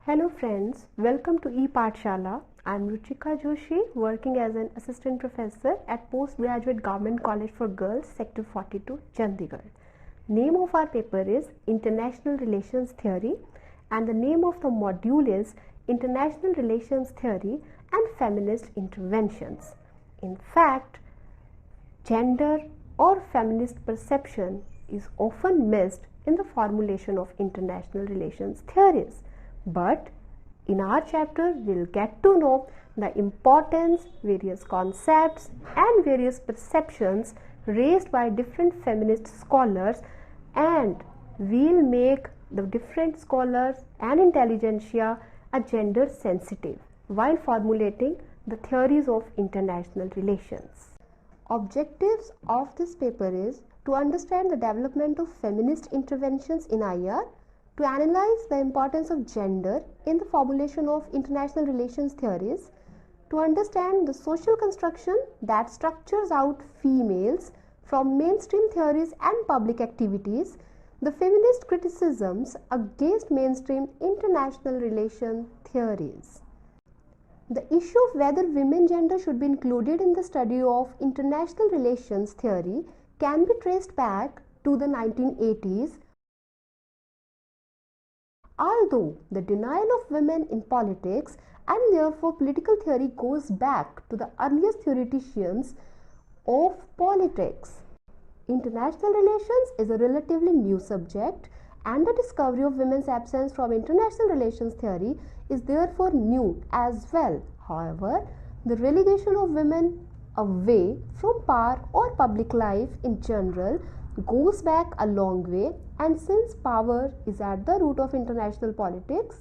Hello friends, welcome to ePathshala. I am Ruchika Joshi, working as an assistant professor at Postgraduate Government College for Girls, Sector 42, Chandigarh. Name of our paper is International Relations Theory and the name of the module is International Relations Theory and Feminist Interventions. In fact, gender or feminist perception is often missed in the formulation of international relations theories. But in our chapter, we'll get to know the importance, various concepts, and various perceptions raised by different feminist scholars, and we'll make the different scholars and intelligentsia a gender sensitive while formulating the theories of international relations. Objectives of this paper is to understand the development of feminist interventions in IR, to analyze the importance of gender in the formulation of international relations theories, to understand the social construction that structures out females from mainstream theories and public activities, the feminist criticisms against mainstream international relation theories. The issue of whether women gender should be included in the study of international relations theory can be traced back to the 1980s. Although the denial of women in politics and therefore political theory goes back to the earliest theoreticians of politics, international relations is a relatively new subject and the discovery of women's absence from international relations theory is therefore new as well. However, the relegation of women away from power or public life in general goes back a long way, and since power is at the root of international politics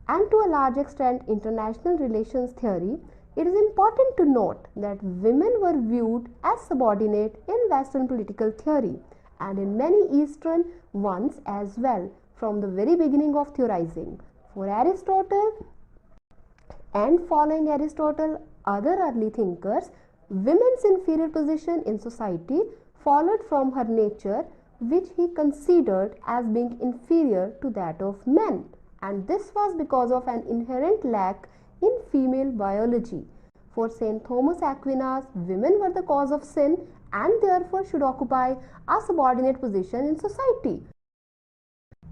and to a large extent international relations theory, it is important to note that women were viewed as subordinate in Western political theory and in many Eastern ones as well from the very beginning of theorizing. For Aristotle and following Aristotle, other early thinkers, women's inferior position in society followed from her nature, which he considered as being inferior to that of men, and this was because of an inherent lack in female biology. For St. Thomas Aquinas, women were the cause of sin and therefore should occupy a subordinate position in society.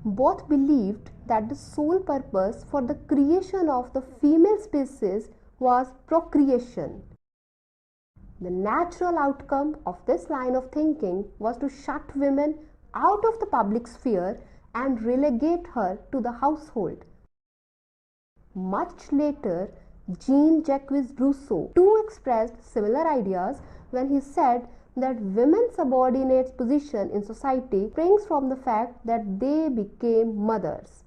Both believed that the sole purpose for the creation of the female species was procreation. The natural outcome of this line of thinking was to shut women out of the public sphere and relegate her to the household. Much later, Jean-Jacques Rousseau too expressed similar ideas when he said that women's subordinate position in society springs from the fact that they became mothers.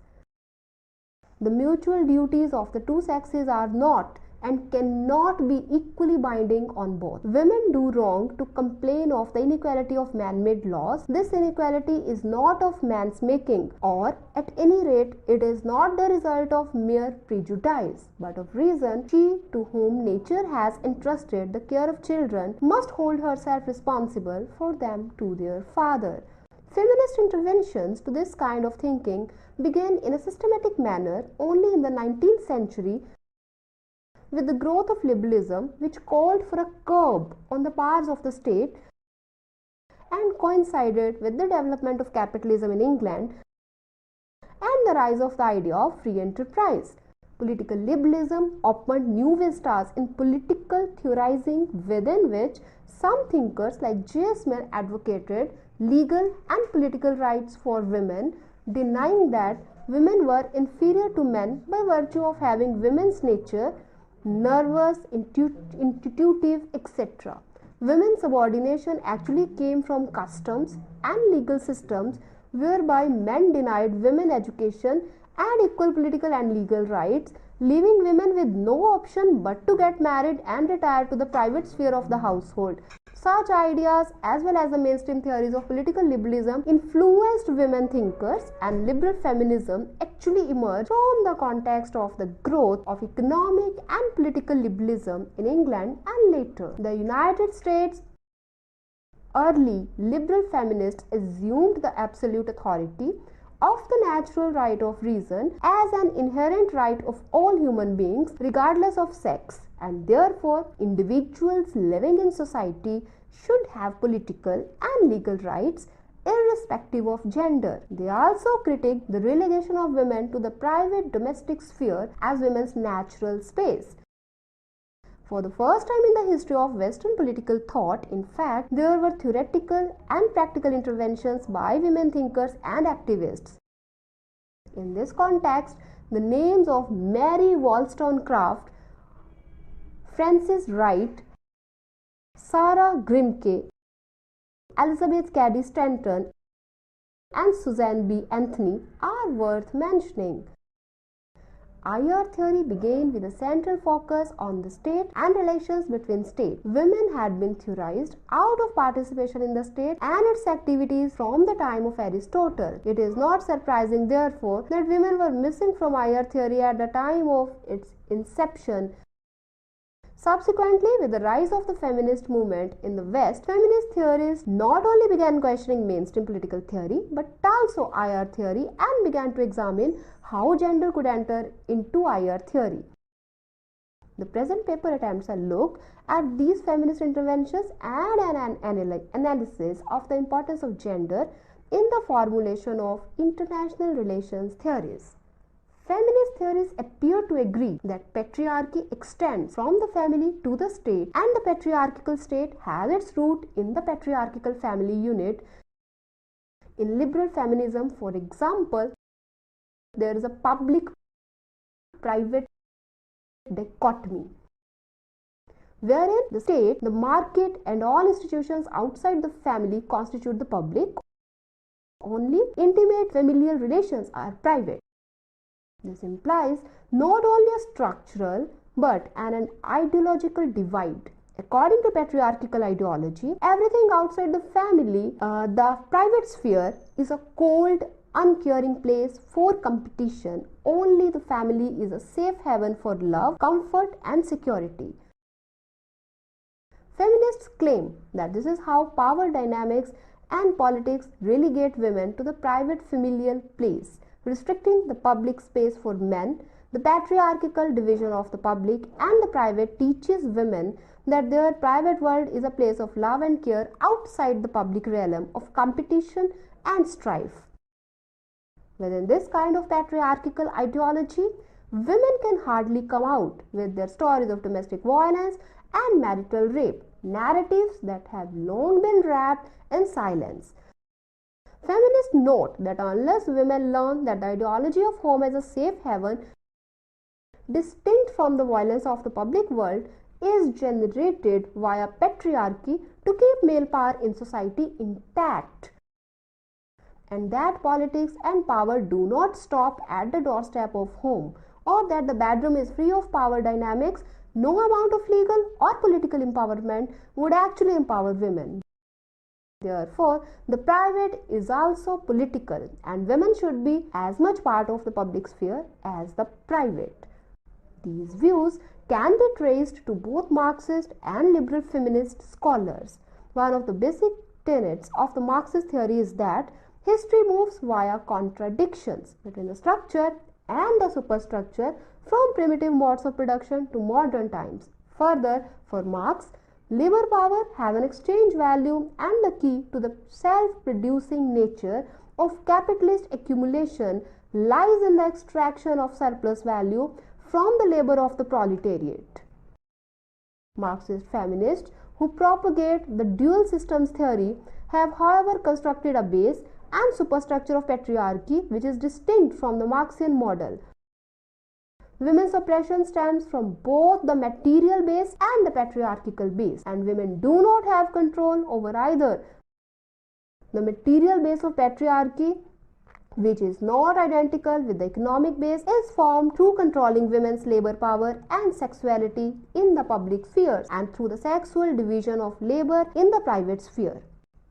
The mutual duties of the two sexes are not and cannot be equally binding on both. Women do wrong to complain of the inequality of man-made laws. This inequality is not of man's making, or at any rate it is not the result of mere prejudice, but of reason. She to whom nature has entrusted the care of children must hold herself responsible for them to their father. Feminist interventions to this kind of thinking began in a systematic manner only in the 19th century with the growth of liberalism, which called for a curb on the powers of the state and coincided with the development of capitalism in England and the rise of the idea of free enterprise. Political liberalism opened new vistas in political theorizing, within which some thinkers like J.S. Mill advocated legal and political rights for women, denying that women were inferior to men by virtue of having women's nature, nervous, intuitive, etc. Women's subordination actually came from customs and legal systems whereby men denied women education and equal political and legal rights, leaving women with no option but to get married and retire to the private sphere of the household. Such ideas, as well as the mainstream theories of political liberalism, influenced women thinkers, and liberal feminism actually emerged from the context of the growth of economic and political liberalism in England and later the United States. Early liberal feminists assumed the absolute authority of the natural right of reason as an inherent right of all human beings regardless of sex, and therefore individuals living in society should have political and legal rights irrespective of gender. They also critique the relegation of women to the private domestic sphere as women's natural space. For the first time in the history of Western political thought, in fact, there were theoretical and practical interventions by women thinkers and activists. In this context, the names of Mary Wollstonecraft, Frances Wright, Sarah Grimke, Elizabeth Cady Stanton, and Susan B. Anthony are worth mentioning. IR theory began with a central focus on the state and relations between states. Women had been theorized out of participation in the state and its activities from the time of Aristotle. It is not surprising, therefore, that women were missing from IR theory at the time of its inception. Subsequently, with the rise of the feminist movement in the West, feminist theorists not only began questioning mainstream political theory but also IR theory and began to examine how gender could enter into IR theory. The present paper attempts a look at these feminist interventions and an analysis of the importance of gender in the formulation of international relations theories. Feminist theories appear to agree that patriarchy extends from the family to the state, and the patriarchal state has its root in the patriarchal family unit. In liberal feminism, for example, there is a public-private dichotomy, wherein the state, the market, and all institutions outside the family constitute the public. Only intimate familial relations are private. This implies not only a structural but an ideological divide. According to patriarchal ideology, everything outside the family, the private sphere, is a cold, uncaring place for competition. Only the family is a safe haven for love, comfort, and security. Feminists claim that this is how power dynamics and politics relegate women to the private familial place, restricting the public space for men. The patriarchal division of the public and the private teaches women that their private world is a place of love and care outside the public realm of competition and strife. Within this kind of patriarchal ideology, women can hardly come out with their stories of domestic violence and marital rape, narratives that have long been wrapped in silence. Feminists note that unless women learn that the ideology of home as a safe haven, distinct from the violence of the public world, is generated via patriarchy to keep male power in society intact, and that politics and power do not stop at the doorstep of home, or that the bedroom is free of power dynamics, no amount of legal or political empowerment would actually empower women. Therefore, the private is also political, and women should be as much part of the public sphere as the private. These views can be traced to both Marxist and liberal feminist scholars. One of the basic tenets of the Marxist theory is that history moves via contradictions between the structure and the superstructure from primitive modes of production to modern times. Further, for Marx, labor power has an exchange value, and the key to the self-producing nature of capitalist accumulation lies in the extraction of surplus value from the labor of the proletariat. Marxist feminists who propagate the dual systems theory have, however, constructed a base and superstructure of patriarchy which is distinct from the Marxian model. Women's oppression stems from both the material base and the patriarchal base, and women do not have control over either. The material base of patriarchy, which is not identical with the economic base, is formed through controlling women's labor power and sexuality in the public sphere and through the sexual division of labor in the private sphere.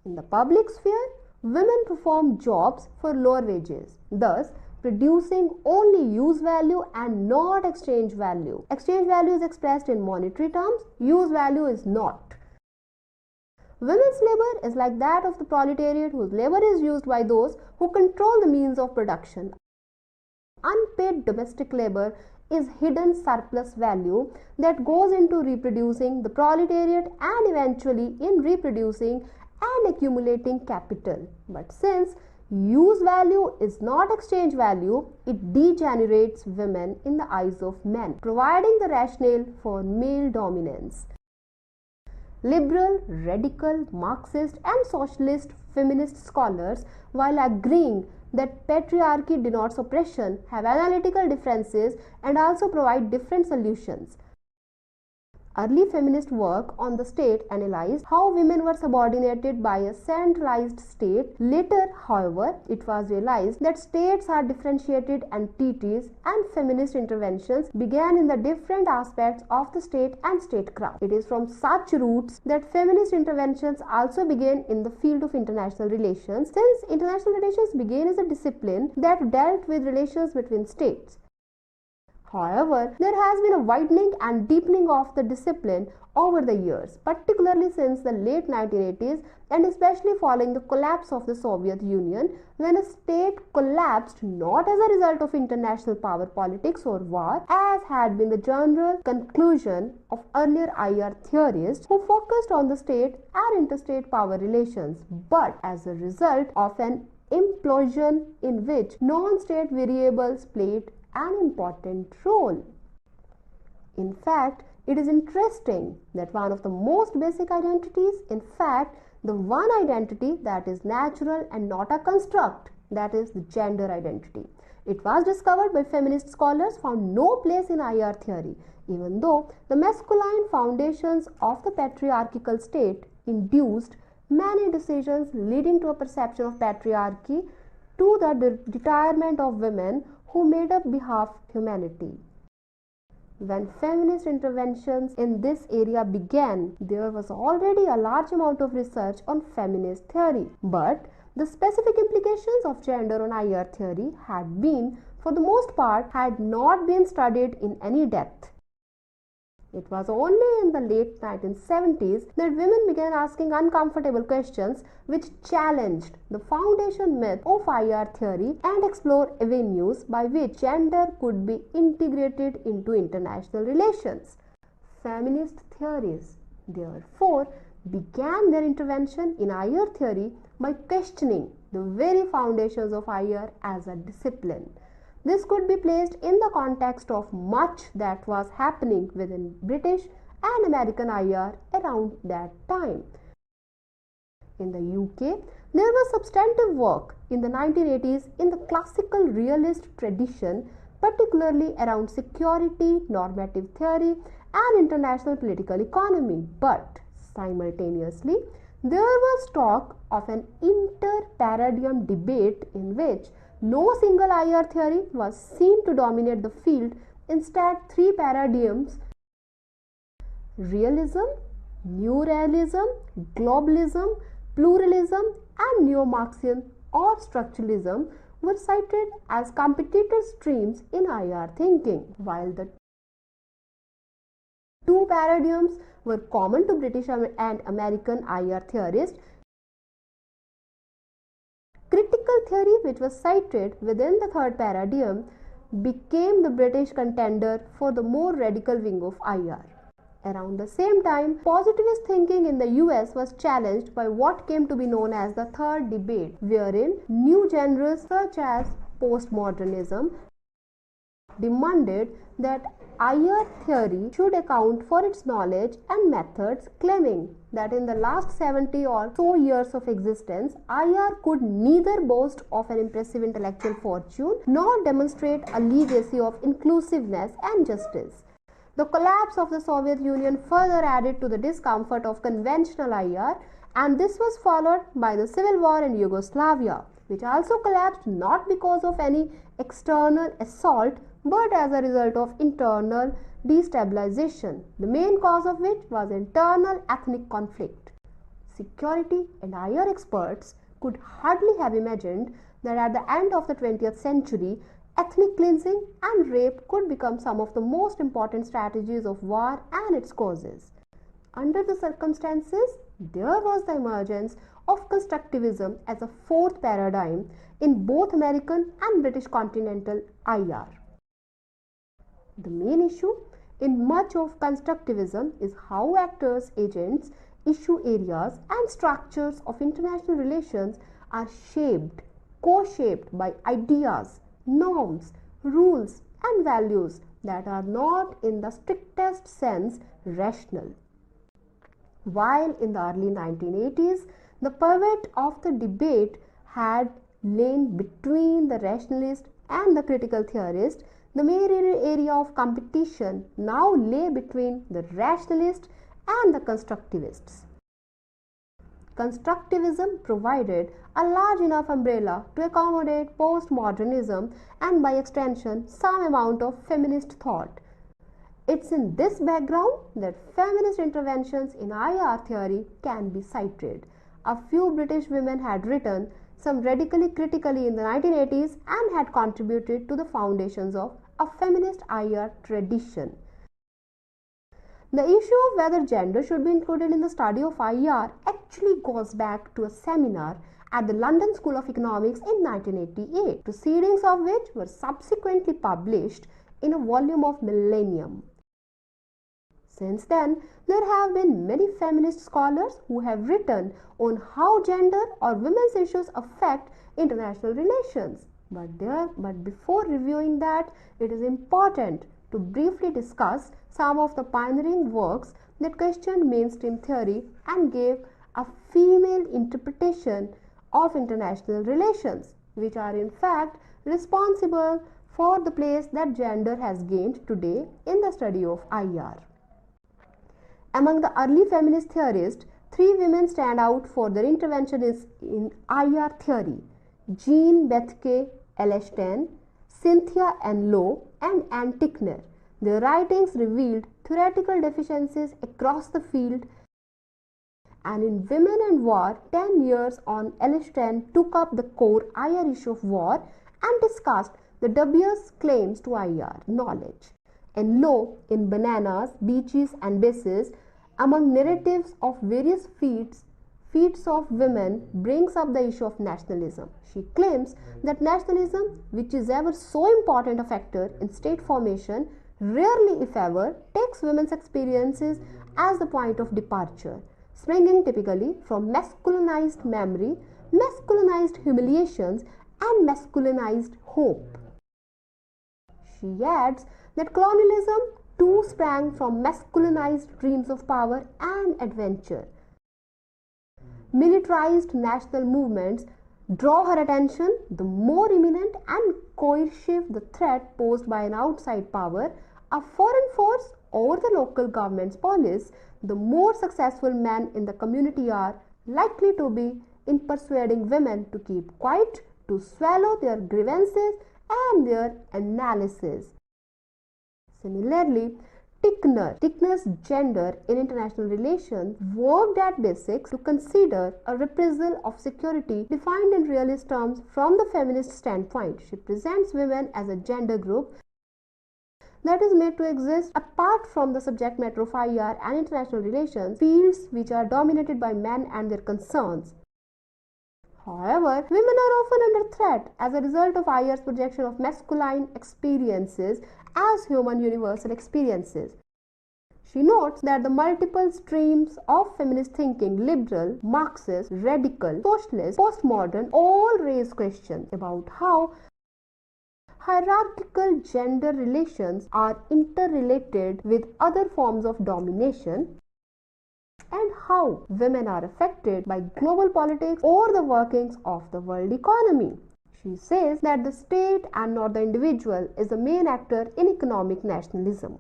In the public sphere, women perform jobs for lower wages, thus producing only use value and not exchange value. Exchange value is expressed in monetary terms, use value is not. Women's labor is like that of the proletariat, whose labor is used by those who control the means of production. Unpaid domestic labor is hidden surplus value that goes into reproducing the proletariat and eventually in reproducing and accumulating capital. But since use value is not exchange value, it degenerates women in the eyes of men, providing the rationale for male dominance. Liberal, radical, Marxist and socialist feminist scholars, while agreeing that patriarchy denotes oppression, have analytical differences and also provide different solutions. Early feminist work on the state analyzed how women were subordinated by a centralized state. Later, however, it was realized that states are differentiated entities and feminist interventions began in the different aspects of the state and statecraft. It is from such roots that feminist interventions also began in the field of international relations, since international relations began as a discipline that dealt with relations between states. However, there has been a widening and deepening of the discipline over the years, particularly since the late 1980s and especially following the collapse of the Soviet Union, when a state collapsed not as a result of international power politics or war, as had been the general conclusion of earlier IR theorists who focused on the state and interstate power relations, but as a result of an implosion in which non-state variables played an important role. In fact, it is interesting that one of the most basic identities, in fact, the one identity that is natural and not a construct, that is the gender identity. It was discovered by feminist scholars, found no place in IR theory, even though the masculine foundations of the patriarchal state induced many decisions leading to a perception of patriarchy to the detriment of women who made up behalf of humanity. When feminist interventions in this area began, there was already a large amount of research on feminist theory, but the specific implications of gender on IR theory had been, for the most part, had not been studied in any depth. It was only in the late 1970s that women began asking uncomfortable questions which challenged the foundation myth of IR theory and explored avenues by which gender could be integrated into international relations. Feminist theories, therefore, began their intervention in IR theory by questioning the very foundations of IR as a discipline. This could be placed in the context of much that was happening within British and American IR around that time. In the UK, there was substantive work in the 1980s in the classical realist tradition, particularly around security, normative theory, and international political economy. But simultaneously, there was talk of an inter-paradigm debate in which no single IR theory was seen to dominate the field. Instead, three paradigms: realism, new realism, globalism, pluralism, and neo-Marxian or structuralism were cited as competitor streams in IR thinking. While the two paradigms were common to British and American IR theorists, critical theory, which was cited within the third paradigm, became the British contender for the more radical wing of IR. Around the same time, positivist thinking in the US was challenged by what came to be known as the third debate, wherein new genres such as postmodernism demanded that IR theory should account for its knowledge and methods, claiming that in the last 70 or so years of existence, IR could neither boast of an impressive intellectual fortune nor demonstrate a legacy of inclusiveness and justice. The collapse of the Soviet Union further added to the discomfort of conventional IR, and this was followed by the civil war in Yugoslavia, which also collapsed not because of any external assault but as a result of internal destabilization, the main cause of which was internal ethnic conflict. Security and IR experts could hardly have imagined that at the end of the 20th century, ethnic cleansing and rape could become some of the most important strategies of war and its causes. Under the circumstances, There was the emergence of constructivism as a fourth paradigm in both American and British continental IR. The main issue in much of constructivism is how actors, agents, issue areas, and structures of international relations are shaped, co-shaped by ideas, norms, rules, and values that are not in the strictest sense rational. While in the early 1980s, the pivot of the debate had lain between the rationalist and the critical theorist, the main area of competition now lay between the rationalists and the constructivists. Constructivism provided a large enough umbrella to accommodate postmodernism and, by extension, some amount of feminist thought. It's in this background that feminist interventions in IR theory can be cited. A few British women had written, some radically critically in the 1980s, and had contributed to the foundations of a feminist IR tradition. The issue of whether gender should be included in the study of IR actually goes back to a seminar at the London School of Economics in 1988, proceedings of which were subsequently published in a volume of Millennium. Since then, there have been many feminist scholars who have written on how gender or women's issues affect international relations. But before reviewing that, it is important to briefly discuss some of the pioneering works that questioned mainstream theory and gave a female interpretation of international relations, which are in fact responsible for the place that gender has gained today in the study of IR. Among the early feminist theorists, three women stand out for their interventions in IR theory: Jean Bethke Elshtain, Cynthia N. Low, and Ann Tickner. Their writings revealed theoretical deficiencies across the field, and in Women and War, 10 years on, Elshtain took up the core IR issue of war and discussed the dubious claims to IR knowledge. And Low, in Bananas, Beaches and Bases, among narratives of various feats of women, brings up the issue of nationalism. She claims that nationalism, which is ever so important a factor in state formation, rarely, if ever, takes women's experiences as the point of departure, springing typically from masculinized memory, masculinized humiliations, and masculinized hope. She adds that colonialism too sprang from masculinized dreams of power and adventure. Militarized national movements draw her attention. The more imminent and coercive the threat posed by an outside power, a foreign force, or the local government's police, the more successful men in the community are likely to be in persuading women to keep quiet, to swallow their grievances and their analysis. Similarly, Tickner's Gender in International Relations worked at basics to consider a reprisal of security defined in realist terms from the feminist standpoint. She presents women as a gender group that is made to exist apart from the subject matter of IR and international relations, fields which are dominated by men and their concerns. However, women are often under threat as a result of IR's projection of masculine experiences as human universal experiences. She notes that the multiple streams of feminist thinking, liberal, Marxist, radical, socialist, postmodern, all raise questions about how hierarchical gender relations are interrelated with other forms of domination, and how women are affected by global politics or the workings of the world economy. She says that the state and not the individual is the main actor in economic nationalism.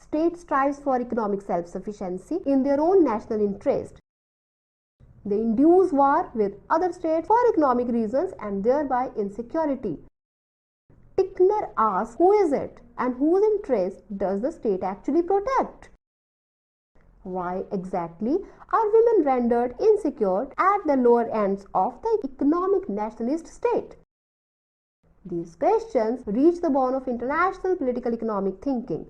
State strives for economic self-sufficiency in their own national interest. They induce war with other states for economic reasons and thereby insecurity. Tickner asks, who is it and whose interest does the state actually protect? Why exactly are women rendered insecure at the lower ends of the economic nationalist state? These questions reach the bone of international political economic thinking.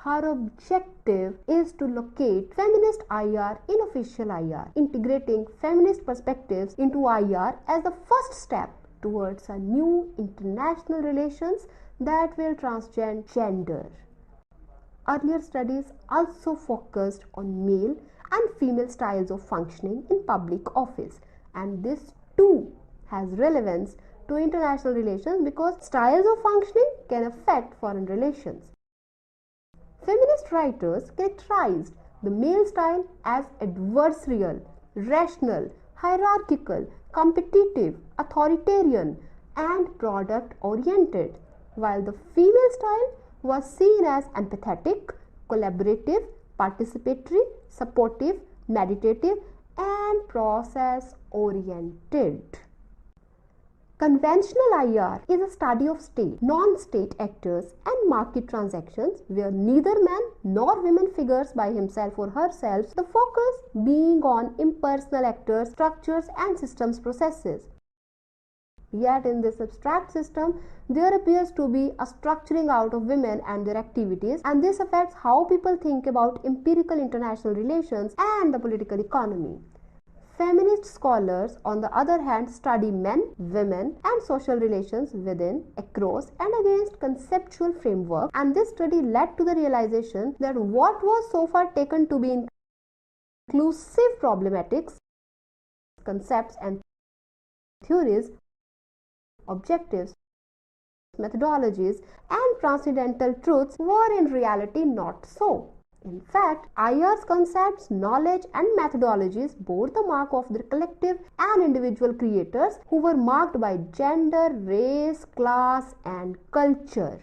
Her objective is to locate feminist IR in official IR, integrating feminist perspectives into IR as the first step towards a new international relations that will transcend gender. Earlier studies also focused on male and female styles of functioning in public office, and this too has relevance to international relations because styles of functioning can affect foreign relations. Feminist writers characterized the male style as adversarial, rational, hierarchical, competitive, authoritarian, and product oriented, while the female style was seen as empathetic, collaborative, participatory, supportive, meditative, and process oriented. Conventional IR is a study of state, non-state actors and market transactions where neither man nor woman figures by himself or herself, the focus being on impersonal actors, structures and systems processes. Yet in this abstract system, there appears to be a structuring out of women and their activities, and this affects how people think about empirical international relations and the political economy. Feminist scholars, on the other hand, study men, women, and social relations within, across, and against conceptual framework, and this study led to the realization that what was so far taken to be inclusive problematics, concepts, and theories, objectives, methodologies, and transcendental truths were in reality not so. In fact, IR's concepts, knowledge, and methodologies bore the mark of their collective and individual creators who were marked by gender, race, class, and culture.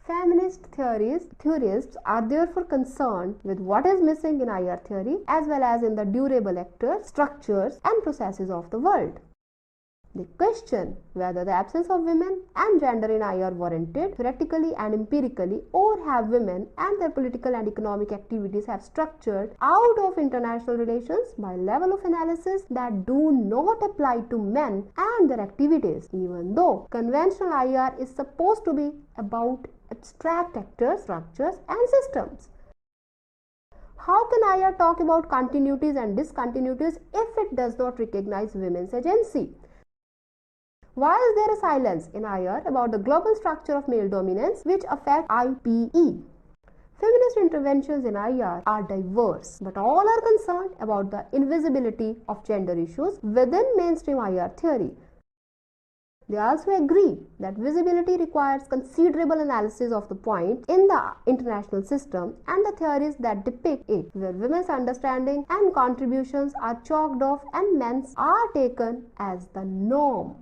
Feminist theorists are therefore concerned with what is missing in IR theory as well as in the durable actors, structures, and processes of the world. They question whether the absence of women and gender in IR warranted theoretically and empirically, or have women and their political and economic activities have structured out of international relations by level of analysis that do not apply to men and their activities, even though conventional IR is supposed to be about abstract actors, structures, and systems. How can IR talk about continuities and discontinuities if it does not recognize women's agency? Why is there a silence in IR about the global structure of male dominance which affect IPE? Feminist interventions in IR are diverse, but all are concerned about the invisibility of gender issues within mainstream IR theory. They also agree that visibility requires considerable analysis of the point in the international system and the theories that depict it, where women's understanding and contributions are chalked off and men's are taken as the norm.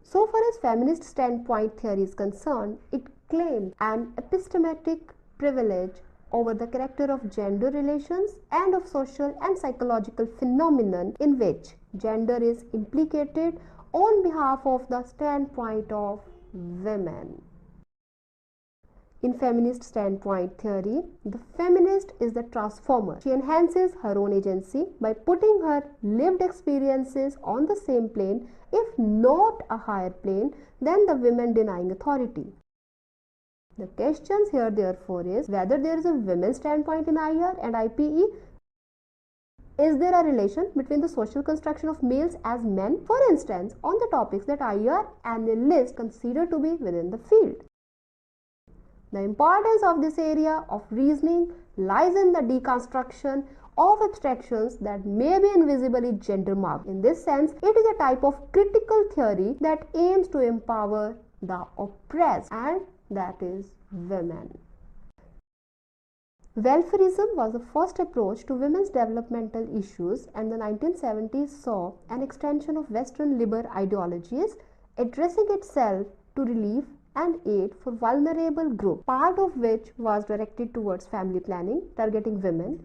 So far as feminist standpoint theory is concerned, it claims an epistemic privilege over the character of gender relations and of social and psychological phenomenon in which gender is implicated on behalf of the standpoint of women. In feminist standpoint theory, the feminist is the transformer. She enhances her own agency by putting her lived experiences on the same plane, if not a higher plane, than the women denying authority. The questions here therefore is whether there is a women's standpoint in IR and IPE. Is there a relation between the social construction of males as men, for instance, on the topics that IR analysts consider to be within the field? The importance of this area of reasoning lies in the deconstruction of abstractions that may be invisibly gender marked. In this sense, it is a type of critical theory that aims to empower the oppressed, and that is women. Welfarism was the first approach to women's developmental issues, and the 1970s saw an extension of Western liberal ideologies addressing itself to relief and aid for vulnerable groups, part of which was directed towards family planning, targeting women.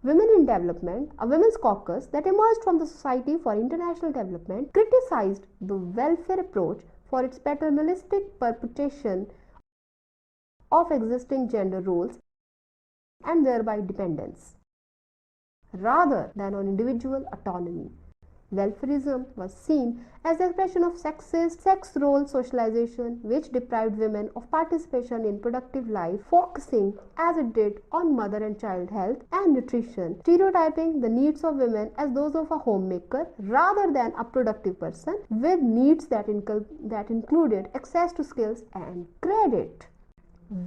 Women in Development, a women's caucus that emerged from the Society for International Development, criticized the welfare approach for its paternalistic perpetuation of existing gender roles and thereby dependence, rather than on individual autonomy. Welfarism was seen as the expression of sexist sex role socialization which deprived women of participation in productive life, focusing as it did on mother and child health and nutrition, stereotyping the needs of women as those of a homemaker rather than a productive person with needs that included access to skills and credit.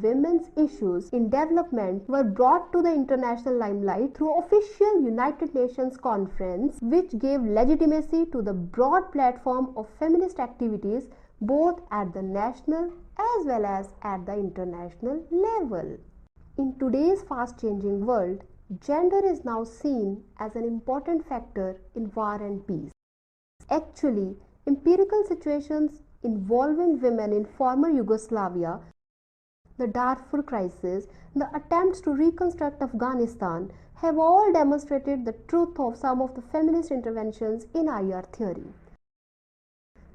Women's issues in development were brought to the international limelight through official United Nations conference, which gave legitimacy to the broad platform of feminist activities both at the national as well as at the international level. In today's fast-changing world, gender is now seen as an important factor in war and peace. Actually, empirical situations involving women in former Yugoslavia, the Darfur crisis, the attempts to reconstruct Afghanistan have all demonstrated the truth of some of the feminist interventions in IR theory.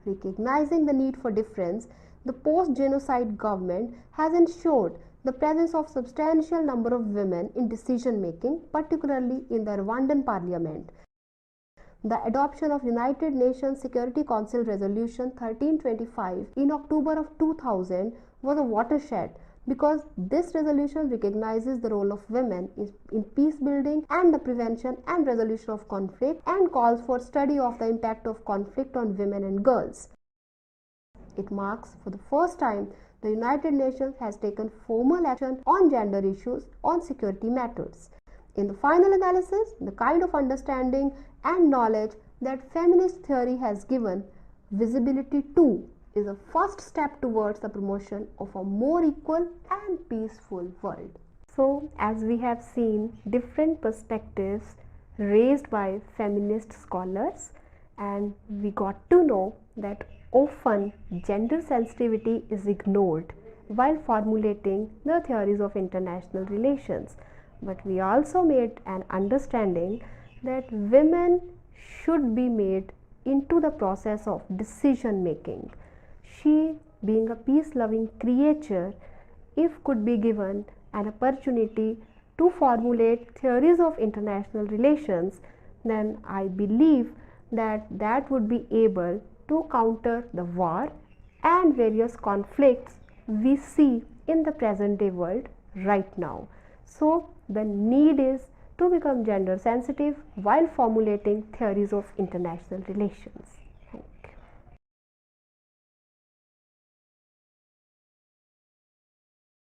Recognizing the need for difference, the post-genocide government has ensured the presence of substantial number of women in decision making, particularly in the Rwandan parliament. The adoption of United Nations Security Council Resolution 1325 in October of 2000 was a watershed because this resolution recognizes the role of women in peace building and the prevention and resolution of conflict and calls for study of the impact of conflict on women and girls. It marks for the first time the United Nations has taken formal action on gender issues on security matters. In the final analysis, the kind of understanding and knowledge that feminist theory has given visibility to is a first step towards the promotion of a more equal and peaceful world. So, as we have seen different perspectives raised by feminist scholars, and we got to know that often gender sensitivity is ignored while formulating the theories of international relations. But we also made an understanding that women should be made into the process of decision making. She, being a peace-loving creature, if could be given an opportunity to formulate theories of international relations, then I believe that would be able to counter the war and various conflicts we see in the present day world right now. So, the need is to become gender sensitive while formulating theories of international relations.